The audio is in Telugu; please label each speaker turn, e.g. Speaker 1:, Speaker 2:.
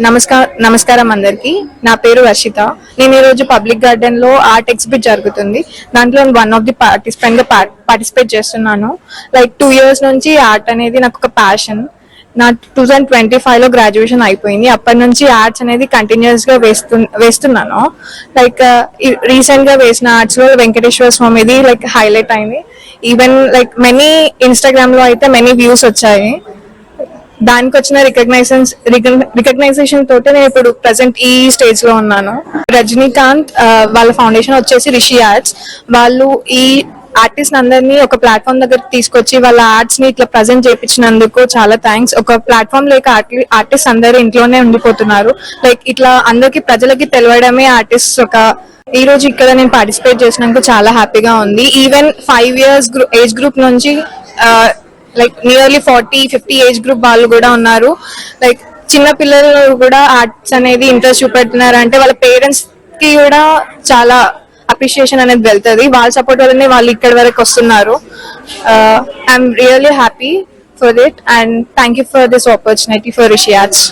Speaker 1: నమస్కారం అందరికి. నా పేరు వర్షిత. నేను ఈరోజు పబ్లిక్ గార్డెన్ లో ఆర్ట్ ఎగ్జిబిట్ జరుగుతుంది. దాంట్లో వన్ ఆఫ్ ది పార్టిసిపెంట్ గా పార్టిసిపేట్ చేస్తున్నాను. లైక్ 2 years నుంచి ఆర్ట్ అనేది నాకు ఒక ప్యాషన్. నా 2025 లో గ్రాడ్యుయేషన్ అయిపోయింది. అప్పటి నుంచి ఆర్ట్స్ అనేది కంటిన్యూస్ గా వేస్తున్నాను. లైక్ రీసెంట్ గా వేసిన ఆర్ట్స్ లో వెంకటేశ్వర స్వామిది లైక్ హైలైట్ అయింది. ఈవెన్ లైక్ మెనీ ఇన్స్టాగ్రామ్ లో అయితే మెనీ వ్యూస్ వచ్చాయి. దానికి వచ్చిన రికగ్నైజేషన్ తోటి నేను ఇప్పుడు ప్రెసెంట్ ఈ స్టేజ్ లో ఉన్నాను. రజనీకాంత్ వాళ్ళ ఫౌండేషన్ వచ్చేసి రిషి ఆర్ట్స్. వాళ్ళు ఈ ఆర్టిస్ట్ అందరినీ ఒక ప్లాట్ఫామ్ దగ్గర తీసుకొచ్చి వాళ్ళ ఆర్ట్స్ ని ఇట్లా ప్రజెంట్ చేయించినందుకు చాలా థ్యాంక్స్. ఒక ప్లాట్ఫామ్ లేక ఆర్టిస్ట్ అందరూ ఇంట్లోనే ఉండిపోతున్నారు. లైక్ ఇట్లా అందరికి ప్రజలకి తెలవడమే ఆర్టిస్ట్ ఒక ఈ రోజు ఇక్కడ నేను పార్టిసిపేట్ చేసినందుకు చాలా హ్యాపీగా ఉంది. ఈవెన్ 5 years ఏజ్ గ్రూప్ నుంచి లైక్ నియర్లీ 40-50 ఏజ్ గ్రూప్ వాళ్ళు కూడా ఉన్నారు. లైక్ చిన్న పిల్లలు కూడా ఆర్ట్స్ అనేది ఇంట్రెస్ట్ చూపెడుతున్నారు అంటే వాళ్ళ పేరెంట్స్ కి కూడా చాలా అప్రిషియేషన్ అనేది వెళ్తుంది. వాళ్ళ సపోర్ట్ వల్లనే వాళ్ళు ఇక్కడి వరకు వస్తున్నారు. I'm really happy for it and thank you for this opportunity for Rishi arts.